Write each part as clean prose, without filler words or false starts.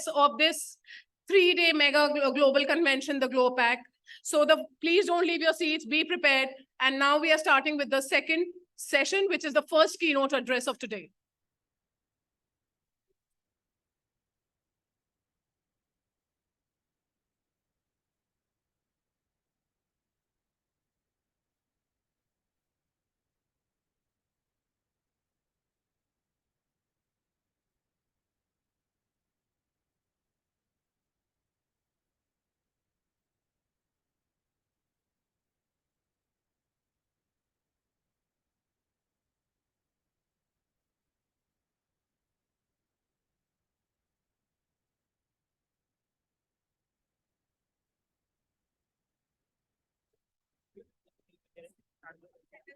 address of this 3-day mega global convention, the GloPac. So please don't leave your seats, be prepared. And now we are starting with the second session, which is the first keynote address of today.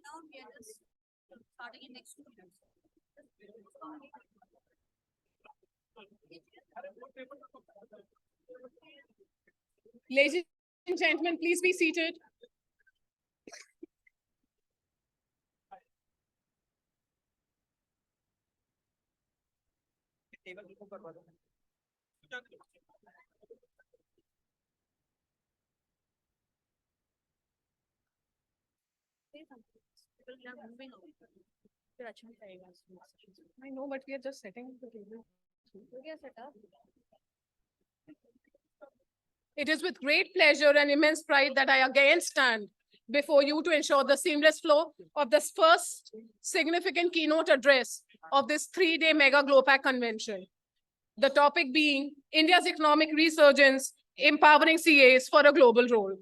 Now we are just starting in next 2 minutes. Ladies and gentlemen, please be seated. I know, but we are just setting the table. It is with great pleasure and immense pride that I again stand before you to ensure the seamless flow of this first significant keynote address of this 3-day mega GloPac convention. The topic being India's economic resurgence, empowering CAs for a global role.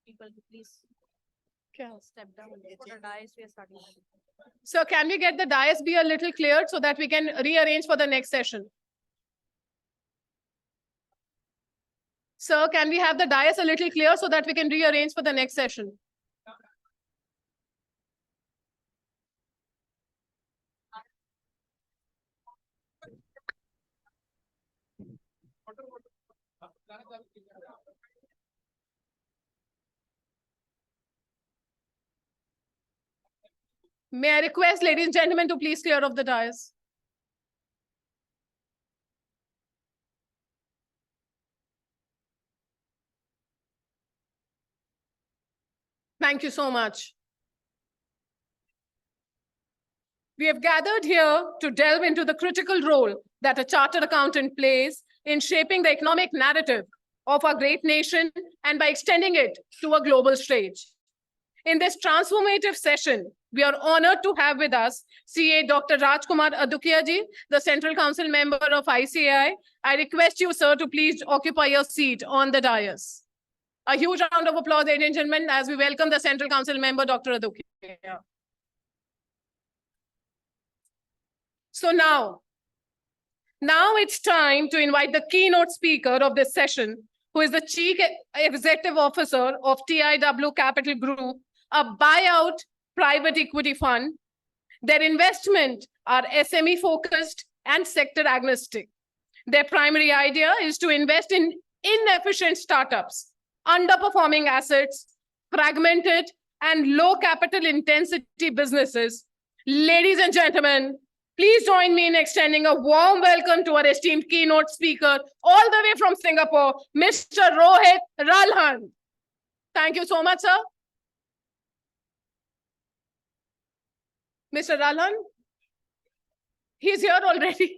People, please step down. For the dais, we are starting. So can we get the dais be a little cleared so that we can rearrange for the next session? Sir, can we have the dais a little clear so that we can rearrange for the next session? May I request, ladies and gentlemen, to please clear off the dais? Thank you so much. We have gathered here to delve into the critical role that a chartered accountant plays in shaping the economic narrative of our great nation and by extending it to a global stage. In this transformative session, we are honored to have with us CA Dr. Rajkumar Adukia ji, the Central Council member of ICAI. I request you, sir, to please occupy your seat on the dais. A huge round of applause, ladies and gentlemen, as we welcome the Central Council member, Dr. Adukia. So now it's time to invite the keynote speaker of this session, who is the Chief Executive Officer of TIW Capital Group, a buyout private equity fund. Their investment are SME focused and sector agnostic. Their primary idea is to invest in inefficient startups, underperforming assets, fragmented and low capital intensity businesses. Ladies and gentlemen, please join me in extending a warm welcome to our esteemed keynote speaker, all the way from Singapore, Mr. Mohit Ralhan. Thank you so much, sir. Mr. Ralhan, he's here already.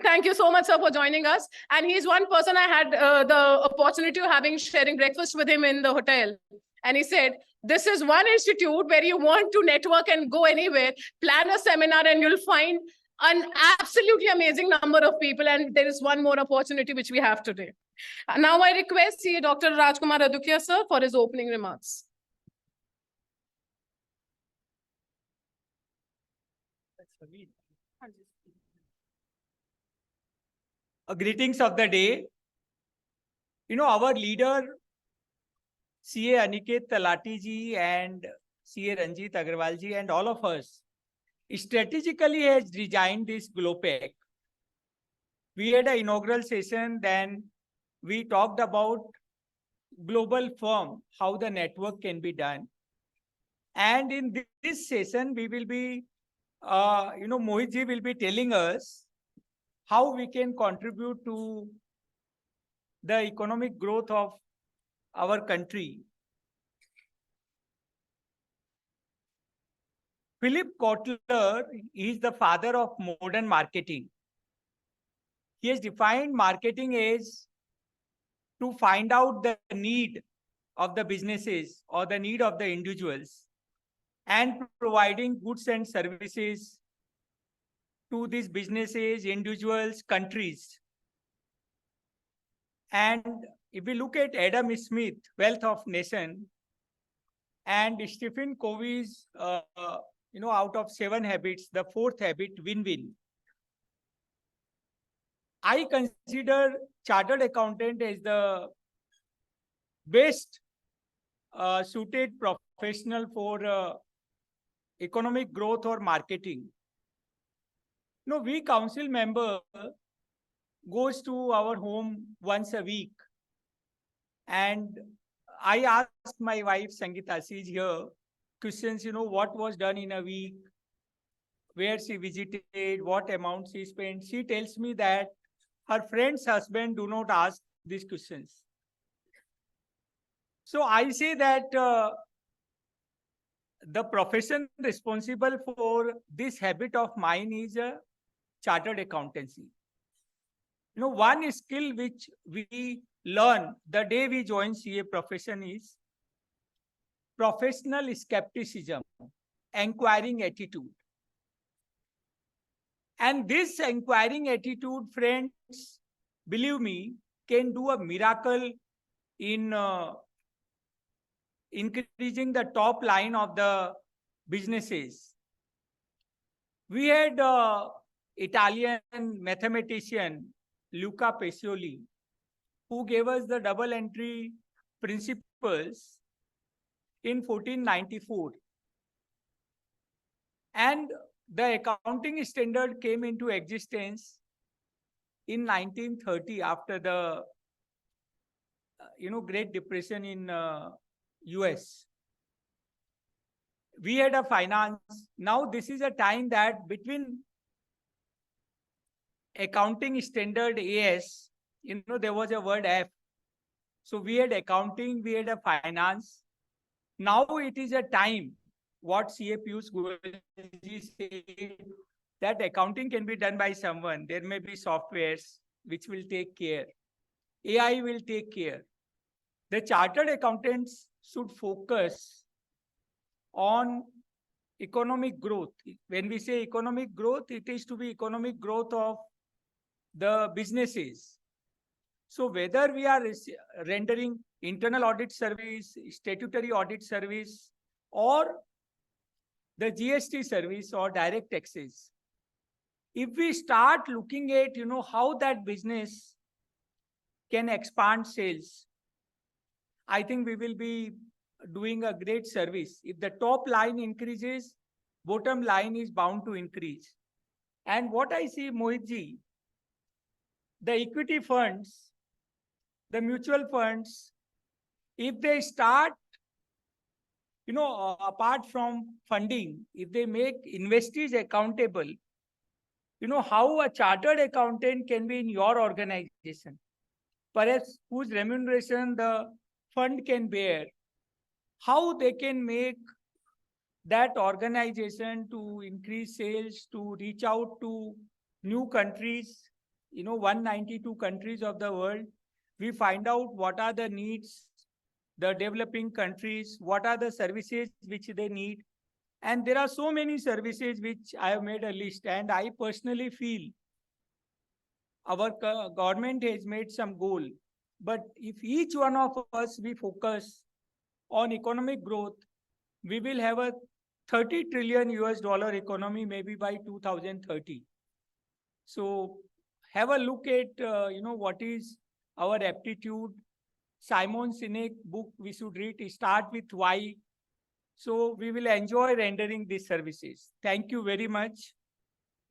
Thank you so much, sir, for joining us. And he's one person I had the opportunity of sharing breakfast with him in the hotel. And he said, this is one institute where you want to network and go anywhere, plan a seminar, and you'll find an absolutely amazing number of people. And there is one more opportunity which we have today. Now I request CA Dr. Rajkumar Adukia, sir, for his opening remarks. Greetings of the day. You know, our leader, CA Aniket Talati ji and CA Ranjit Agrawal ji and all of us strategically has designed this GloPac. We had an inaugural session, then we talked about global firm, how the network can be done. And in this session, we will be Mohit ji will be telling us how we can contribute to the economic growth of our country. Philip Kotler is the father of modern marketing. He has defined marketing as to find out the need of the businesses or the need of the individuals and providing goods and services to these businesses, individuals, countries. And if we look at Adam Smith, Wealth of Nation, and Stephen Covey's, out of 7 habits, the 4th habit, win-win. I consider chartered accountant as the best suited professional for economic growth or marketing. We council member goes to our home once a week, and I ask my wife Sangeeta, she is here, questions, what was done in a week, where she visited, what amount she spent. She tells me that her friend's husband do not ask these questions. So I say that the profession responsible for this habit of mine is chartered accountancy. One skill which we learn the day we join CA profession is professional skepticism, inquiring attitude. And this inquiring attitude, friends, believe me, can do a miracle in increasing the top line of the businesses. We had Italian mathematician Luca Pacioli, who gave us the double entry principles in 1494. And the accounting standard came into existence in 1930 after the Great Depression in US. We had a finance. Now this is a time that between accounting standard AS, there was a word F. So we had accounting, we had a finance. Now it is a time, what CA Piyush Goyalji said, that accounting can be done by someone. There may be softwares which will take care. AI will take care. The chartered accountants should focus on economic growth. When we say economic growth, it is to be economic growth of the businesses. So whether we are rendering internal audit service, statutory audit service, or the GST service or direct taxes, if we start looking at, how that business can expand sales, I think we will be doing a great service. If the top line increases, bottom line is bound to increase. And what I see, Mohit ji, the equity funds, the mutual funds, if they start, apart from funding, if they make investees accountable, how a chartered accountant can be in your organization, perhaps whose remuneration the fund can bear, how they can make that organization to increase sales, to reach out to new countries, 192 countries of the world. We find out what are the needs, the developing countries, what are the services which they need. And there are so many services which I have made a list, and I personally feel our government has made some goal. But if each one of us, we focus on economic growth, we will have a 30 trillion US dollar economy maybe by 2030. So have a look at, what is our aptitude. Simon Sinek book we should read, start with why. So we will enjoy rendering these services. Thank you very much.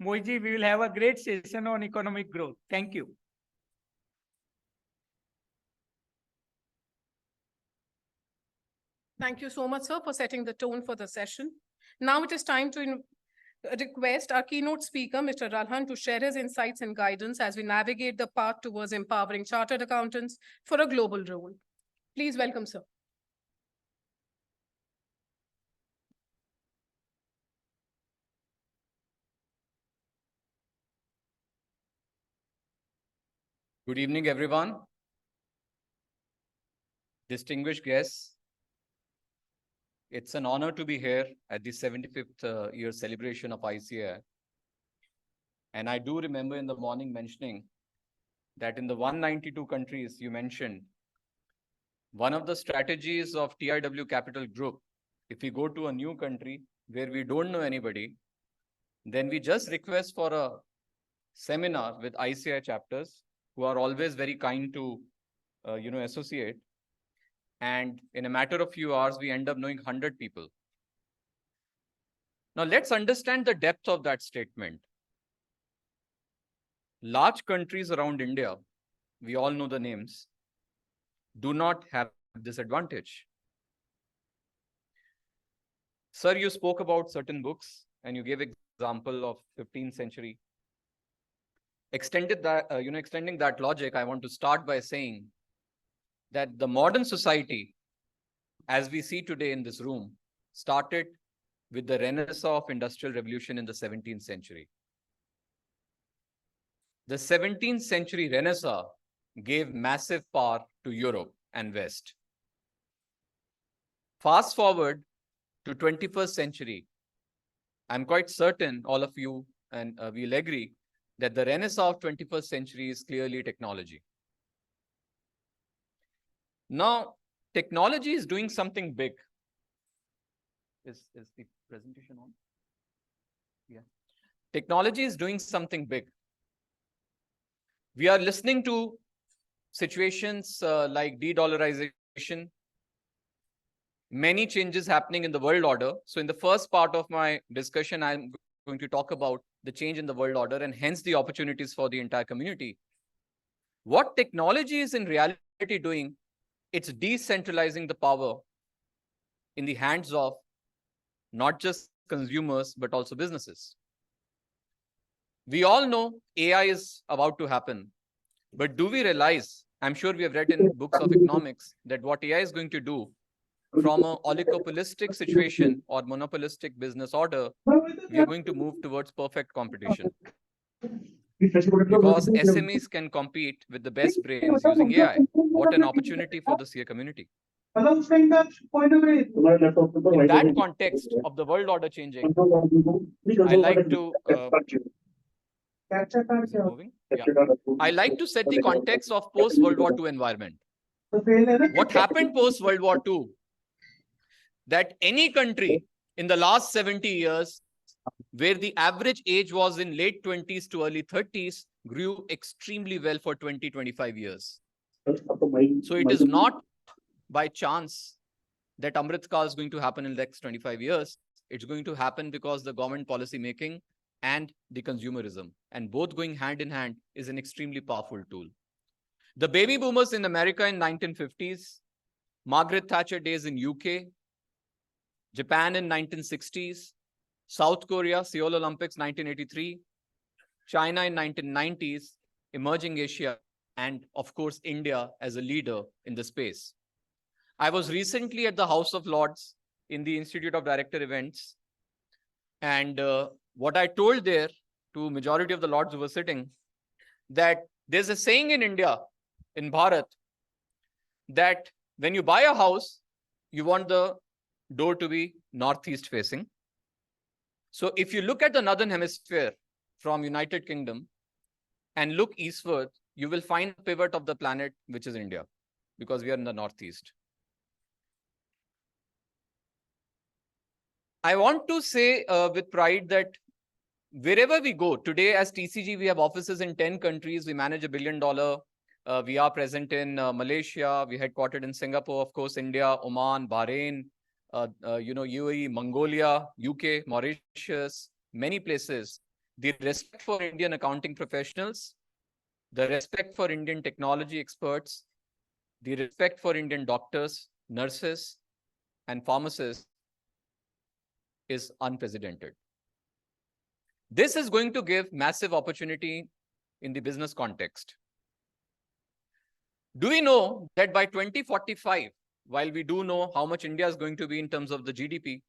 Mohit ji, we will have a great session on economic growth. Thank you. Thank you so much, sir, for setting the tone for the session. Now it is time to request our keynote speaker, Mr. Ralhan, to share his insights and guidance as we navigate the path towards empowering chartered accountants for a global role. Please welcome, sir. Good evening, everyone. Distinguished guests, it's an honor to be here at the 75th year celebration of ICAI. And I do remember in the morning mentioning that in the 192 countries you mentioned, one of the strategies of TIW Capital Group, if we go to a new country where we don't know anybody, then we just request for a seminar with ICAI chapters who are always very kind to associate. And in a matter of few hours, we end up knowing 100 people. Now, let's understand the depth of that statement. Large countries around India, we all know the names, do not have this advantage. Sir, you spoke about certain books and you gave example of 15th century. Extending that logic, I want to start by saying that the modern society, as we see today in this room, started with the Renaissance of Industrial Revolution in the 17th century. The 17th century Renaissance gave massive power to Europe and West. Fast forward to 21st century, I'm quite certain all of you and we'll agree that the Renaissance of 21st century is clearly technology. Now, technology is doing something big. Is the presentation on? Yeah. Technology is doing something big. We are listening to situations like de-dollarization, many changes happening in the world order. So in the first part of my discussion, I'm going to talk about the change in the world order and hence the opportunities for the entire community. What technology is in reality doing, it's decentralizing the power in the hands of not just consumers, but also businesses. We all know AI is about to happen, but do we realize, I'm sure we have read in books of economics, that what AI is going to do from an oligopolistic situation or monopolistic business order, we are going to move towards perfect competition. Because SMEs can compete with the best brains using AI. What an opportunity for the CA community. In that context of the world order changing, I like to I like to set the context of post-World War II environment. What happened post-World War II? That any country in the last 70 years, where the average age was in late 20s to early 30s, grew extremely well for 20-25 years. So it is not by chance that Amrit Kaal is going to happen in the next 25 years. It's going to happen because the government policy making and the consumerism, and both going hand in hand, is an extremely powerful tool. The baby boomers in America in 1950s, Margaret Thatcher days in UK, Japan in 1960s, South Korea, Seoul Olympics 1983, China in 1990s, emerging Asia, and of course, India as a leader in the space. I was recently at the House of Lords in the Institute of Director Events. And what I told there to majority of the Lords who were sitting, that there's a saying in India, in Bharat, that when you buy a house, you want the door to be northeast facing. So if you look at the Northern Hemisphere from United Kingdom and look eastward, you will find the pivot of the planet, which is India, because we are in the northeast. I want to say with pride that wherever we go, today as TCG, we have offices in 10 countries. We manage $1 billion. We are present in Malaysia. We headquartered in Singapore, of course, India, Oman, Bahrain, UAE, Mongolia, UK, Mauritius, many places. The respect for Indian accounting professionals, the respect for Indian technology experts, the respect for Indian doctors, nurses, and pharmacists is unprecedented. This is going to give massive opportunity in the business context. Do we know that by 2045, while we do know how much India is going to be in terms of the GDP,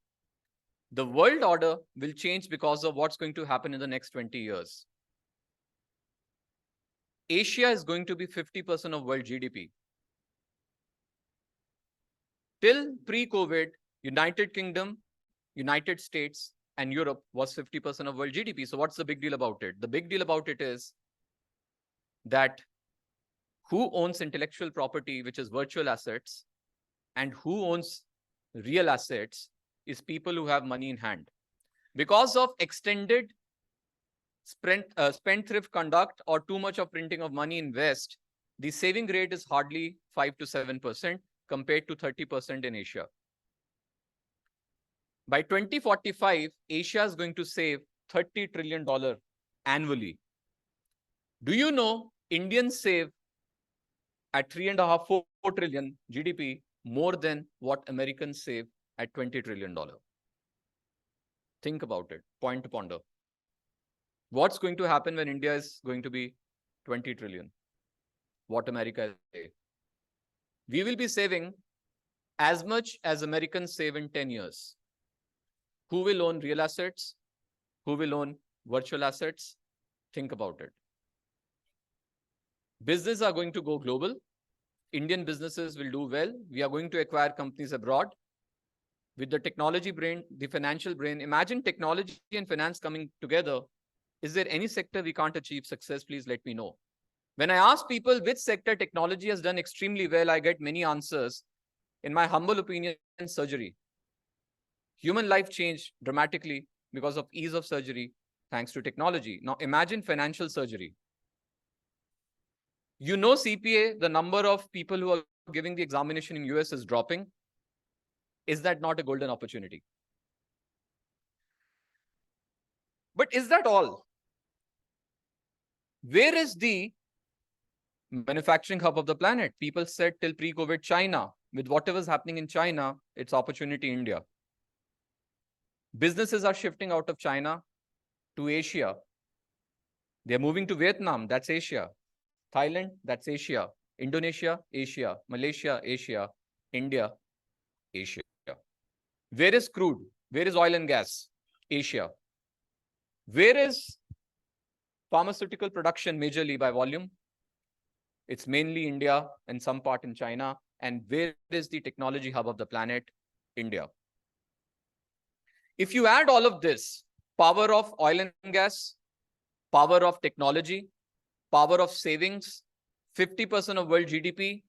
the world order will change because of what's going to happen in the next 20 years. Asia is going to be 50% of world GDP. Till pre-COVID, United Kingdom, United States, and Europe was 50% of world GDP. So what's the big deal about it? The big deal about it is that who owns intellectual property, which is virtual assets, and who owns real assets is people who have money in hand. Because of extended spendthrift conduct or too much of printing of money in West, the saving rate is hardly 5 to 7% compared to 30% in Asia. By 2045, Asia is going to save $30 trillion annually. Do you know Indians save at 3.5, 4 trillion GDP more than what Americans save at $20 trillion? Think about it, point to ponder. What's going to happen when India is going to be 20 trillion? What America is? We will be saving as much as Americans save in 10 years. Who will own real assets? Who will own virtual assets? Think about it. Businesses are going to go global. Indian businesses will do well. We are going to acquire companies abroad. With the technology brain, the financial brain, imagine technology and finance coming together. Is there any sector we can't achieve success? Please let me know. When I ask people which sector technology has done extremely well, I get many answers. In my humble opinion, surgery. Human life changed dramatically because of ease of surgery, thanks to technology. Now imagine financial surgery. You know CPA, the number of people who are giving the examination in US is dropping. Is that not a golden opportunity? But is that all? Where is the manufacturing hub of the planet? People said till pre-COVID China. With whatever's happening in China, it's opportunity India. Businesses are shifting out of China to Asia. They're moving to Vietnam, that's Asia. Thailand, that's Asia. Indonesia, Asia. Malaysia, Asia. India, Asia. Where is crude? Where is oil and gas? Asia. Where is pharmaceutical production majorly by volume? It's mainly India and some part in China. And where is the technology hub of the planet? India. If you add all of this, power of oil and gas, power of technology, power of savings, 50% of world GDP,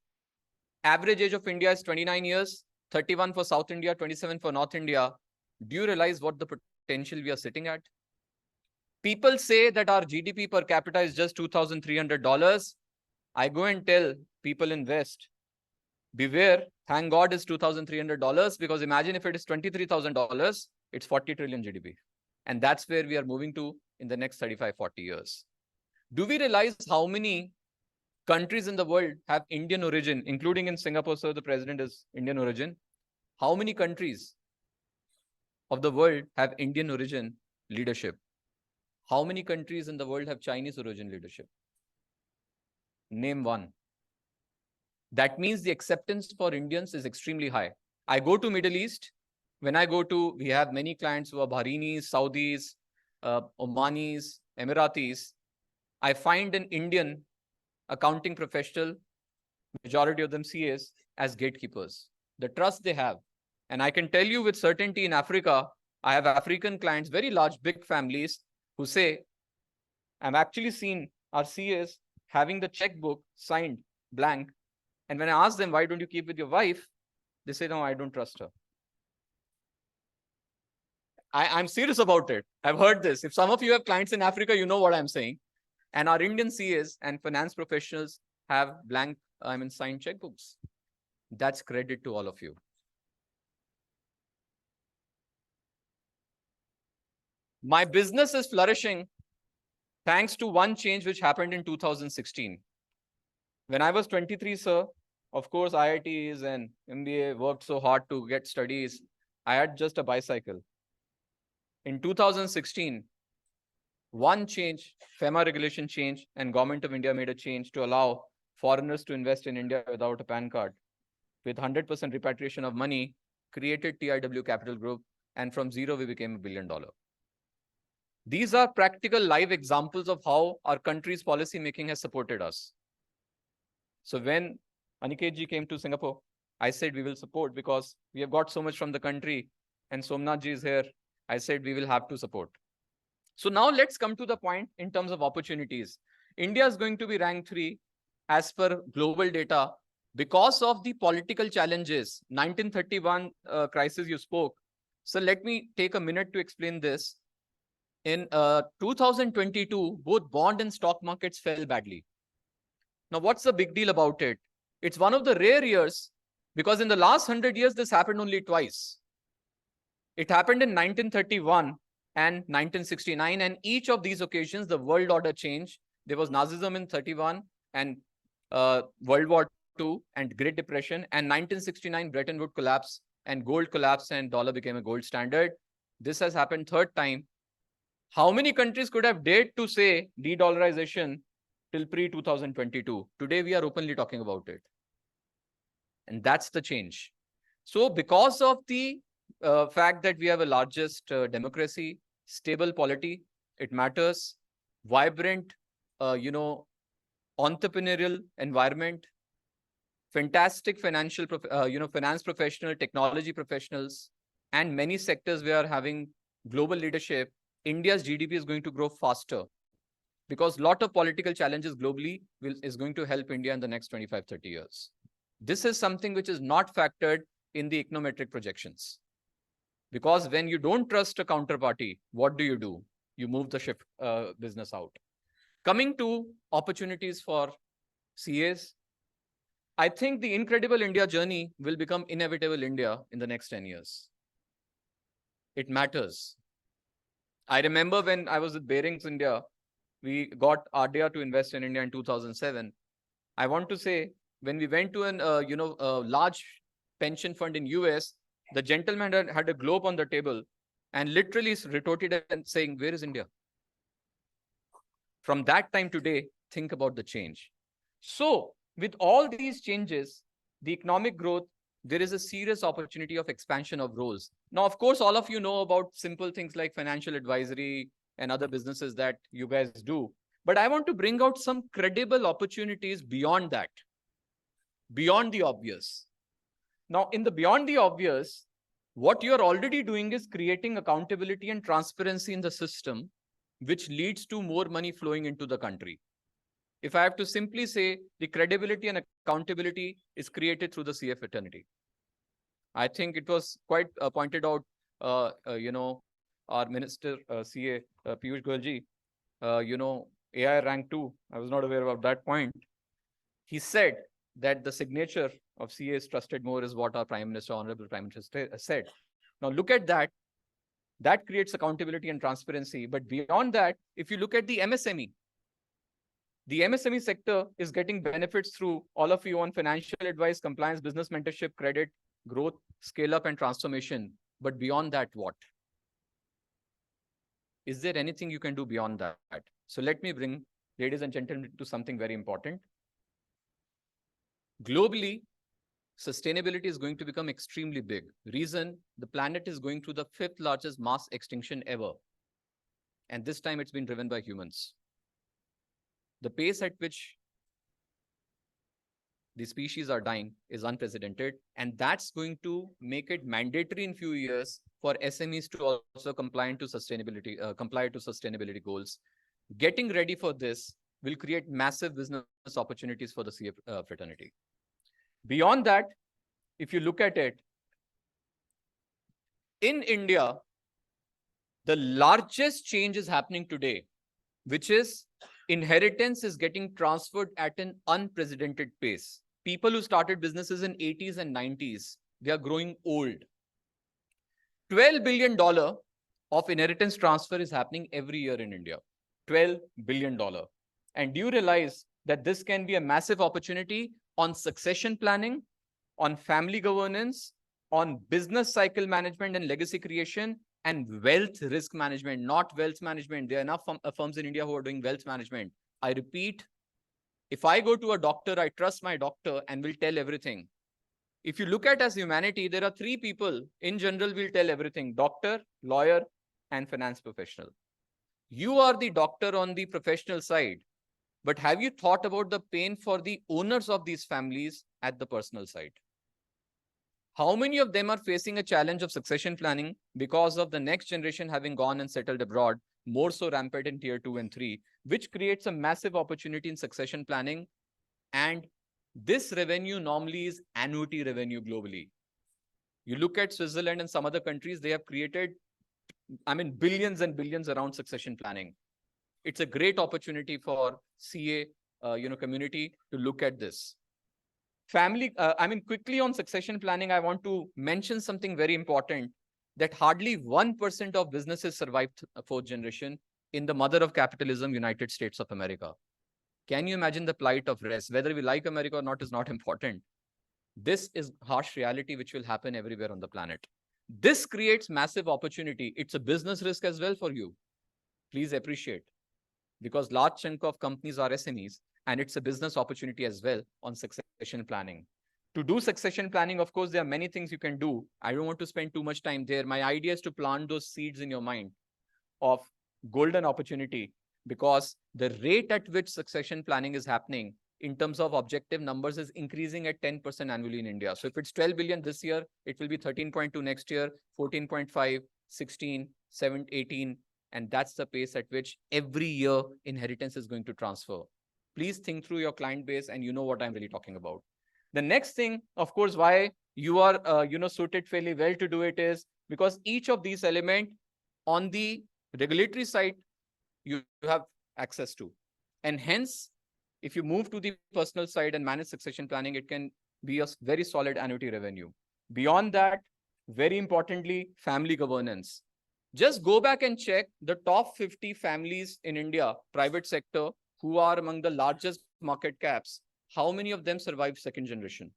average age of India is 29 years, 31 for South India, 27 for North India. Do you realize what the potential we are sitting at? People say that our GDP per capita is just $2,300. I go and tell people in West, beware, thank God it's $2,300, because imagine if it is $23,000, it's 40 trillion GDP. And that's where we are moving to in the next 35, 40 years. Do we realize how many countries in the world have Indian origin, including in Singapore, sir, the president is Indian origin? How many countries of the world have Indian origin leadership? How many countries in the world have Chinese origin leadership? Name one. That means the acceptance for Indians is extremely high. I go to Middle East. When I go to, we have many clients who are Bahrainis, Saudis, Omanis, Emiratis. I find an Indian accounting professional, majority of them CAs, as gatekeepers. The trust they have. And I can tell you with certainty in Africa, I have African clients, very large, big families, who say, I've actually seen our CAs having the checkbook signed blank. And when I ask them, why don't you keep with your wife? They say, no, I don't trust her. I'm serious about it. I've heard this. If some of you have clients in Africa, you know what I'm saying. And our Indian CAs and finance professionals have blank, signed checkbooks. That's credit to all of you. My business is flourishing thanks to one change which happened in 2016. When I was 23, sir, of course, IITs and MBA worked so hard to get studies. I had just a bicycle. In 2016, one change, FEMA regulation change, and Government of India made a change to allow foreigners to invest in India without a PAN card. With 100% repatriation of money, created TIW Capital Group, and from zero, we became $1 billion. These are practical live examples of how our country's policy making has supported us. So when Aniket ji came to Singapore, I said we will support because we have got so much from the country, and Somnath ji is here. I said we will have to support. So now let's come to the point in terms of opportunities. India is going to be ranked 3 as per global data because of the political challenges. 1931 crisis you spoke. So let me take a minute to explain this. In 2022, both bond and stock markets fell badly. Now, what's the big deal about it? It's one of the rare years because in the last 100 years, this happened only twice. It happened in 1931 and 1969, and each of these occasions, the world order changed. There was Nazism in 31 and World War II and Great Depression, and 1969 Bretton Woods collapse and gold collapsed and dollar became a gold standard. This has happened third time. How many countries could have dared to say de-dollarization till pre-2022? Today, we are openly talking about it. And that's the change. So because of the fact that we have a largest democracy, stable polity, it matters, vibrant, entrepreneurial environment, fantastic finance professional, technology professionals, and many sectors we are having global leadership. India's GDP is going to grow faster because a lot of political challenges globally is going to help India in the next 25-30 years. This is something which is not factored in the econometric projections. Because when you don't trust a counterparty, what do? You move the ship business out. Coming to opportunities for CAs, I think the incredible India journey will become inevitable India in the next 10 years. It matters. I remember when I was with Bearings India, we got RDR to invest in India in 2007. I want to say, when we went to a large pension fund in US, the gentleman had a globe on the table and literally retorted and saying, "Where is India?" From that time today, think about the change. So with all these changes, the economic growth, there is a serious opportunity of expansion of roles. Now, of course, all of you know about simple things like financial advisory and other businesses that you guys do. But I want to bring out some credible opportunities beyond that, beyond the obvious. Now, in the beyond the obvious, what you're already doing is creating accountability and transparency in the system, which leads to more money flowing into the country. If I have to simply say, the credibility and accountability is created through the CA fraternity. I think it was quite pointed out, our Minister CA, Piyush Goyal ji, AI rank 2. I was not aware of that point. He said that the signature of CA is trusted more is what our Prime Minister, Honorable Prime Minister said. Now look at that. That creates accountability and transparency. But beyond that, if you look at the MSME sector is getting benefits through all of you on financial advice, compliance, business mentorship, credit, growth, scale up and transformation. But beyond that, what? Is there anything you can do beyond that? So let me bring, ladies and gentlemen, to something very important. Globally, sustainability is going to become extremely big. Reason, the planet is going through the 5th largest mass extinction ever. And this time it's been driven by humans. The pace at which the species are dying is unprecedented. And that's going to make it mandatory in few years for SMEs to also comply to sustainability goals. Getting ready for this will create massive business opportunities for the CA fraternity. Beyond that, if you look at it, in India, the largest change is happening today, which is inheritance is getting transferred at an unprecedented pace. People who started businesses in 80s and 90s, they are growing old. $12 billion of inheritance transfer is happening every year in India. $12 billion. And do you realize that this can be a massive opportunity on succession planning, on family governance, on business cycle management and legacy creation, and wealth risk management, not wealth management. There are enough firms in India who are doing wealth management. I repeat, if I go to a doctor, I trust my doctor and will tell everything. If you look at as humanity, there are three people in general will tell everything: doctor, lawyer, and finance professional. You are the doctor on the professional side, but have you thought about the pain for the owners of these families at the personal side? How many of them are facing a challenge of succession planning because of the next generation having gone and settled abroad, more so rampant in tier 2 and 3, which creates a massive opportunity in succession planning. And this revenue normally is annuity revenue globally. You look at Switzerland and some other countries, they have created, billions and billions around succession planning. It's a great opportunity for CA, community to look at this. Quickly on succession planning, I want to mention something very important, that hardly 1% of businesses survive fourth generation in the mother of capitalism, United States of America. Can you imagine the plight of rest? Whether we like America or not is not important. This is harsh reality which will happen everywhere on the planet. This creates massive opportunity. It's a business risk as well for you. Please appreciate, because large chunk of companies are SMEs, and it's a business opportunity as well on succession planning. To do succession planning, of course, there are many things you can do. I don't want to spend too much time there. My idea is to plant those seeds in your mind of golden opportunity, because the rate at which succession planning is happening in terms of objective numbers is increasing at 10% annually in India. So if it's 12 billion this year, it will be 13.2 next year, 14.5, 16, 7, 18. And that's the pace at which every year inheritance is going to transfer. Please think through your client base and you know what I'm really talking about. The next thing, of course, why you are suited fairly well to do it is because each of these elements on the regulatory side, you have access to. And hence, if you move to the personal side and manage succession planning, it can be a very solid annuity revenue. Beyond that, very importantly, family governance. Just go back and check the top 50 families in India, private sector, who are among the largest market caps. How many of them survive second generation?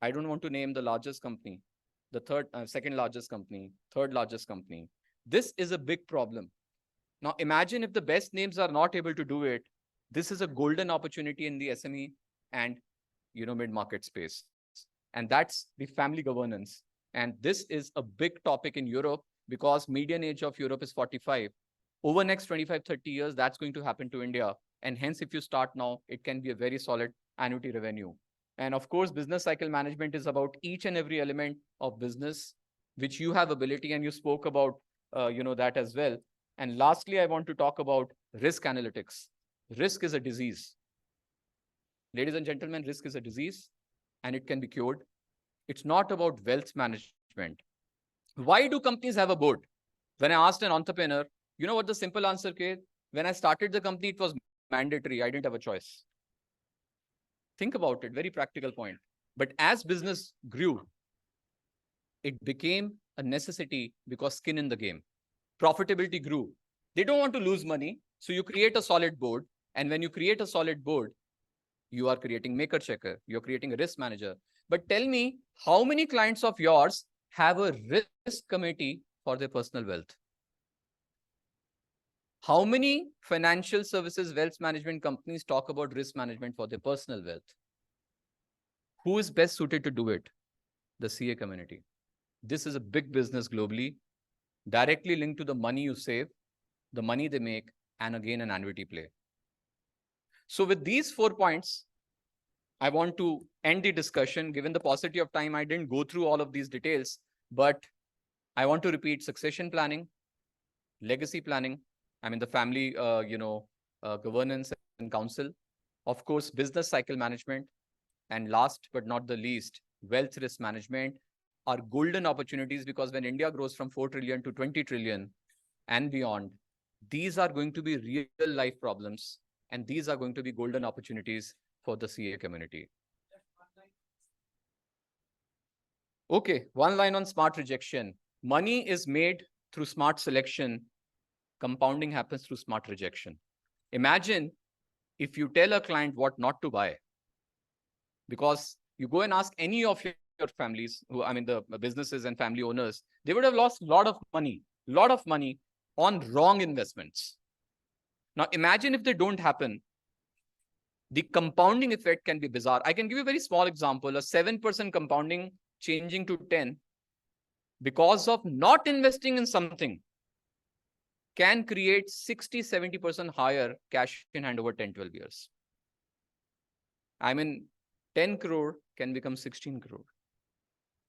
I don't want to name the largest company, the second largest company, third largest company. This is a big problem. Now imagine if the best names are not able to do it. This is a golden opportunity in the SME and mid-market space. And that's the family governance. And this is a big topic in Europe, because median age of Europe is 45. Over next 25, 30 years, that's going to happen to India. And hence, if you start now, it can be a very solid annuity revenue. And of course, business cycle management is about each and every element of business, which you have ability, and you spoke about that as well. And lastly, I want to talk about risk analytics. Risk is a disease. Ladies and gentlemen, risk is a disease and it can be cured. It's not about wealth management. Why do companies have a board? When I asked an entrepreneur, you know what the simple answer is? When I started the company, it was mandatory. I didn't have a choice. Think about it, very practical point. But as business grew, it became a necessity because skin in the game. Profitability grew. They don't want to lose money. So you create a solid board. And when you create a solid board, you are creating maker checker. You're creating a risk manager. But tell me, how many clients of yours have a risk committee for their personal wealth? How many financial services wealth management companies talk about risk management for their personal wealth? Who is best suited to do it? The CA community. This is a big business globally, directly linked to the money you save, the money they make, and again, an annuity play. So with these 4 points, I want to end the discussion. Given the paucity of time, I didn't go through all of these details, but I want to repeat: succession planning, legacy planning, the family, governance and council, of course, business cycle management, and last but not the least, wealth risk management are golden opportunities, because when India grows from 4 trillion to 20 trillion and beyond, these are going to be real life problems, and these are going to be golden opportunities for the CA community. Okay, one line on smart rejection. Money is made through smart selection. Compounding happens through smart rejection. Imagine if you tell a client what not to buy, because you go and ask any of your families, the businesses and family owners, they would have lost a lot of money on wrong investments. Now, imagine if they don't happen. The compounding effect can be bizarre. I can give you a very small example, a 7% compounding changing to 10 because of not investing in something can create 60-70% higher cash in hand over 10-12 years. I mean, 10 crore can become 16 crore.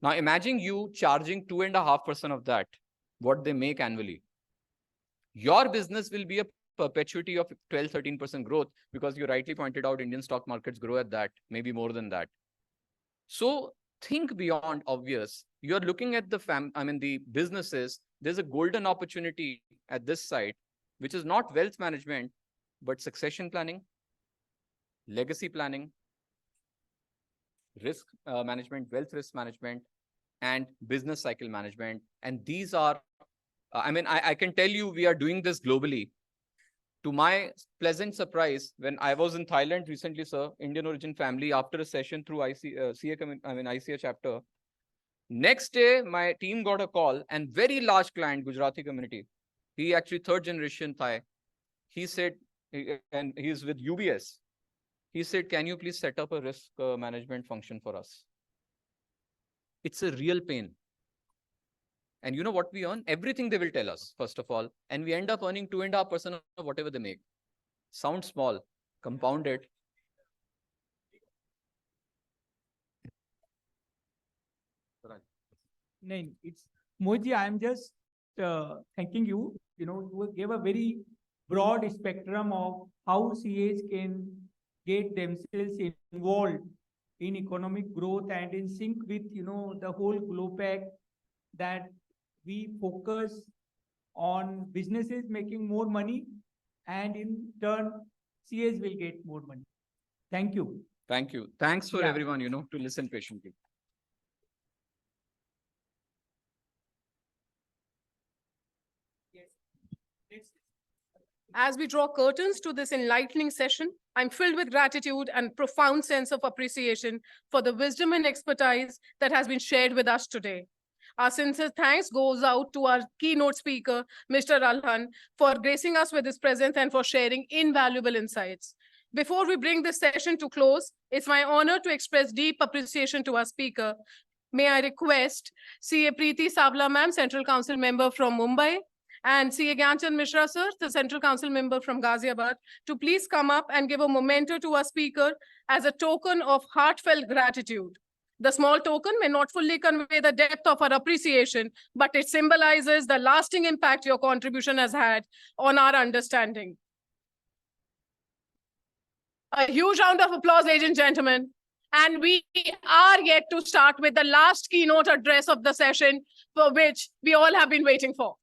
Now imagine you charging 2.5% of that, what they make annually. Your business will be a perpetuity of 12-13% growth because you rightly pointed out Indian stock markets grow at that, maybe more than that. So think beyond obvious. You're looking at the businesses. There's a golden opportunity at this side, which is not wealth management, but succession planning, legacy planning, risk management, wealth risk management, and business cycle management. And these are, I can tell you, we are doing this globally. To my pleasant surprise, when I was in Thailand recently, sir, Indian origin family, after a session through ICAI chapter, next day, my team got a call and very large client, Gujarati community. He actually third generation Thai. He said, and he's with UBS. He said, can you please set up a risk management function for us? It's a real pain. And you know what we earn? Everything they will tell us, first of all. And we end up earning 2.5% of whatever they make. Sounds small, compound it. No, it's Mohit, I am just thanking you. You gave a very broad spectrum of how CAs can get themselves involved in economic growth and in sync with, the whole GloPack, that we focus on businesses making more money, and in turn, CAs will get more money. Thank you. Thank you. Thanks for everyone, to listen patiently. As we draw curtains to this enlightening session, I'm filled with gratitude and profound sense of appreciation for the wisdom and expertise that has been shared with us today. Our sincere thanks goes out to our keynote speaker, Mr. Ralhan, for gracing us with his presence and for sharing invaluable insights. Before we bring this session to close, it's my honor to express deep appreciation to our speaker. May I request CA Preeti Savla ma'am, Central Council member from Mumbai, and CA Gyanchand Mishra sir, the Central Council member from Ghaziabad, to please come up and give a memento to our speaker as a token of heartfelt gratitude. The small token may not fully convey the depth of our appreciation, but it symbolizes the lasting impact your contribution has had on our understanding. A huge round of applause, ladies and gentlemen. And we are yet to start with the last keynote address of the session, for which we all have been waiting for.